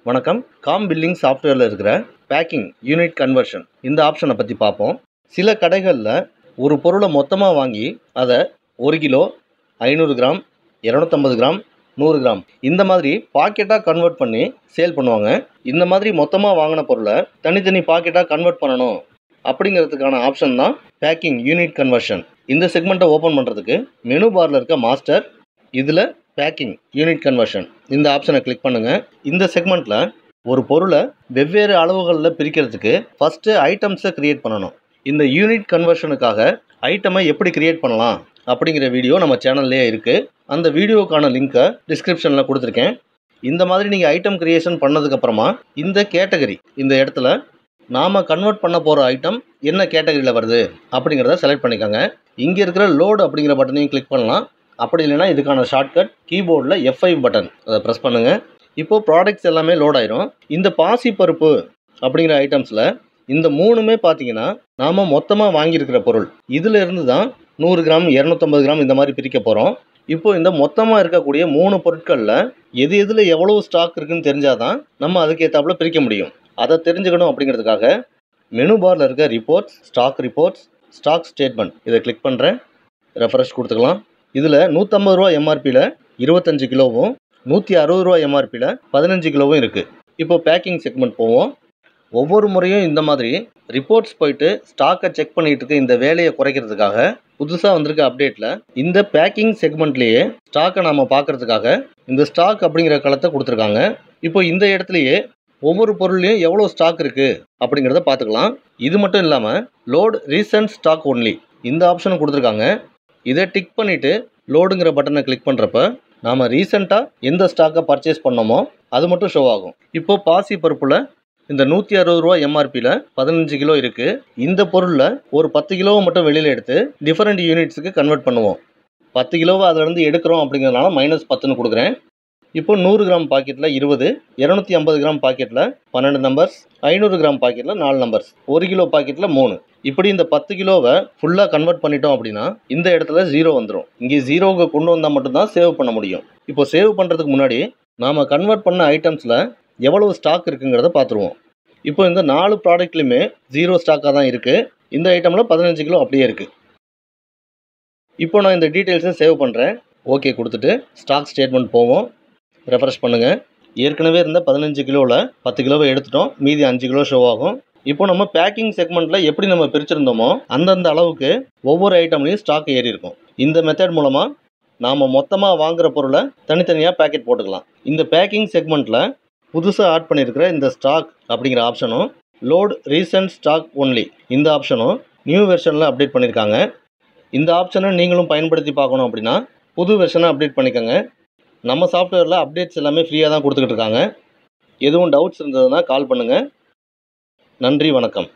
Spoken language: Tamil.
வணக்கம். காம் பில்லிங் சாஃப்ட்வேரில் இருக்கிற பேக்கிங் யூனிட் கன்வர்ஷன் இந்த ஆப்ஷனை பற்றி பார்ப்போம். சில கடைகளில் ஒரு பொருளை மொத்தமாக வாங்கி அதை 1 கிலோ, 500 கிராம், 250 கிராம், 100 கிராம் இந்த மாதிரி பாக்கெட்டாக கன்வெர்ட் பண்ணி சேல் பண்ணுவாங்க. இந்த மாதிரி மொத்தமாக வாங்கின பொருளை தனித்தனி பாக்கெட்டாக கன்வெர்ட் பண்ணணும் அப்படிங்கிறதுக்கான ஆப்ஷன் தான் பேக்கிங் யூனிட் கன்வர்ஷன். இந்த செக்மெண்ட்டை ஓப்பன் பண்ணுறதுக்கு மெனு பாரில் இருக்க மாஸ்டர், இதில் பேக்கிங் யூனிட் கன்வர்ஷன் இந்த ஆப்ஷனை கிளிக் பண்ணுங்கள். இந்த செக்மெண்ட்டில் ஒரு பொருளை வெவ்வேறு அளவுகளில் பிரிக்கிறதுக்கு ஃபஸ்ட்டு ஐட்டம்ஸை க்ரியேட் பண்ணணும். இந்த யூனிட் கன்வர்ஷனுக்காக ஐட்டமை எப்படி க்ரியேட் பண்ணலாம் அப்படிங்கிற வீடியோ நம்ம சேனல்லே இருக்குது. அந்த வீடியோக்கான லிங்க்கை டிஸ்கிரிப்ஷனில் கொடுத்துருக்கேன். இந்த மாதிரி நீங்கள் ஐட்டம் க்ரியேஷன் பண்ணதுக்கப்புறமா இந்த கேட்டகரி இந்த இடத்துல நாம் கன்வெர்ட் பண்ண போகிற ஐட்டம் என்ன கேட்டகரியில் வருது அப்படிங்கிறத செலக்ட் பண்ணிக்கோங்க. இங்கே இருக்கிற லோடு அப்படிங்கிற பட்டனையும் கிளிக் பண்ணலாம். அப்படி இல்லைன்னா இதுக்கான ஷார்ட்கட் கீபோர்டில் F5 பட்டன் அதை ப்ரெஸ் பண்ணுங்கள். இப்போது ப்ராடக்ட்ஸ் எல்லாமே லோட் ஆயிரும். இந்த பாசிப்பருப்பு அப்படிங்கிற ஐட்டம்ஸில் இந்த மூணுமே பார்த்தீங்கன்னா நாம் மொத்தமாக வாங்கியிருக்கிற பொருள். இதில் இருந்து தான் 100 கிராம், 250 கிராம் இந்த மாதிரி பிரிக்க போகிறோம். இப்போது இந்த மொத்தமாக இருக்கக்கூடிய 3 பொருட்களில் எது எதில் எவ்வளோ ஸ்டாக் இருக்குதுன்னு தெரிஞ்சால் தான் நம்ம அதுக்கேற்றாப்புல பிரிக்க முடியும். அதை தெரிஞ்சுக்கணும் அப்படிங்கிறதுக்காக மெனு பாரில் இருக்க ரிப்போர்ட்ஸ், ஸ்டாக் ஸ்டேட்மெண்ட் இதை கிளிக் பண்ணுறேன். ரெஃப்ரெஷ் கொடுத்துக்கலாம். இதில் 150 ரூபா எம்ஆர்பியில் 25 கிலோவும் 160 ரூபா எம்ஆர்பியில் 15 கிலோவும் இருக்குது. இப்போ பேக்கிங் செக்மெண்ட் போவோம். ஒவ்வொரு முறையும் இந்த மாதிரி ரிப்போர்ட்ஸ் போயிட்டு ஸ்டாக்கை செக் பண்ணிகிட்டு இருக்க இந்த வேலையை குறைக்கிறதுக்காக புதுசாக வந்திருக்க அப்டேட்டில் இந்த பேக்கிங் செக்மெண்ட்லேயே ஸ்டாக்கை நாம் பார்க்குறதுக்காக இந்த ஸ்டாக் அப்படிங்கிற களத்தை கொடுத்துருக்காங்க. இப்போ இந்த இடத்துலையே ஒவ்வொரு பொருள்லையும் எவ்வளோ ஸ்டாக் இருக்குது அப்படிங்கிறத பார்த்துக்கலாம். இது மட்டும் இல்லாமல் லோட் ரீசன்ட் ஸ்டாக் ஒன்லி இந்த ஆப்ஷனும் கொடுத்துருக்காங்க. இதை டிக் பண்ணிவிட்டு லோடுங்கிற பட்டனை கிளிக் பண்ணுறப்ப நாம் ரீசெண்டாக எந்த ஸ்டாக்கை பர்ச்சேஸ் பண்ணோமோ அது மட்டும் ஷோ ஆகும். இப்போது பாசி பருப்பில் இந்த 160 ரூபா எம்ஆர்பியில் 15 கிலோ இருக்குது. இந்த பொருளில் ஒரு 10 கிலோவை மட்டும் வெளியில் எடுத்து டிஃபரெண்ட் யூனிட்ஸுக்கு கன்வெர்ட் பண்ணுவோம். 10 கிலோவை அதிலேருந்து எடுக்கிறோம் அப்படிங்கிறதுனால -10ன்னு கொடுக்குறேன். இப்போ 100 கிராம் பாக்கெட்டில் 20, 250 கிராம் பாக்கெட்டில் 12 நம்பர்ஸ், 500 கிராம் பாக்கெட்டில் 4 நம்பர்ஸ், 1 கிலோ பாக்கெட்டில் 3. இப்படி இந்த 10 கிலோவை ஃபுல்லாக கன்வெர்ட் பண்ணிட்டோம் அப்படின்னா இந்த இடத்துல 0 வந்துடும். இங்கே 0க்கு கொண்டு வந்தால் மட்டும்தான் சேவ் பண்ண முடியும். இப்போ சேவ் பண்ணுறதுக்கு முன்னாடி நாம் கன்வெர்ட் பண்ண ஐட்டம்ஸில் எவ்வளவு ஸ்டாக் இருக்குங்கிறத பார்த்துருவோம். இப்போ இந்த 4 ப்ராடக்ட்லையுமே 0 ஸ்டாக்காக தான் இருக்குது. இந்த ஐட்டமில் 15 கிலோ அப்படியே இருக்குது. இப்போ நான் இந்த டீட்டெயில்ஸை சேவ் பண்ணுறேன். ஓகே கொடுத்துட்டு ஸ்டாக் ஸ்டேட்மெண்ட் போவோம். ரெஃப்ரெஷ் பண்ணுங்கள். ஏற்கனவே இருந்த 15 கிலோவில் 10 கிலோவை எடுத்துட்டோம். மீதி 5 கிலோ ஷோ ஆகும். இப்போ நம்ம பேக்கிங் செக்மெண்ட்டில் எப்படி நம்ம பிரிச்சிருந்தோமோ அந்தந்த அளவுக்கு ஒவ்வொரு ஐட்டம்லையும் ஸ்டாக் ஏறி இருக்கும். இந்த மெத்தட் மூலமாக நாம் மொத்தமாக வாங்குகிற பொருளை தனித்தனியாக பேக்கெட் போட்டுக்கலாம். இந்த பேக்கிங் செக்மெண்ட்டில் புதுசாக ஆட் பண்ணியிருக்கிற இந்த ஸ்டாக் அப்படிங்கிற ஆப்ஷனும் லோட் ரீசன்ட் ஸ்டாக் ஒன்லி இந்த ஆப்ஷனும் நியூ வெர்ஷனில் அப்டேட் பண்ணியிருக்காங்க. இந்த ஆப்ஷனை நீங்களும் பயன்படுத்தி பார்க்கணும் அப்படின்னா புது வெர்ஷனை அப்டேட் பண்ணிக்கோங்க. நம்ம சாஃப்ட்வேரில் அப்டேட்ஸ் எல்லாமே ஃப்ரீயாக தான் கொடுத்துக்கிட்டு இருக்காங்க. எதுவும் டவுட்ஸ் இருந்ததுன்னா கால் பண்ணுங்கள். நன்றி, வணக்கம்.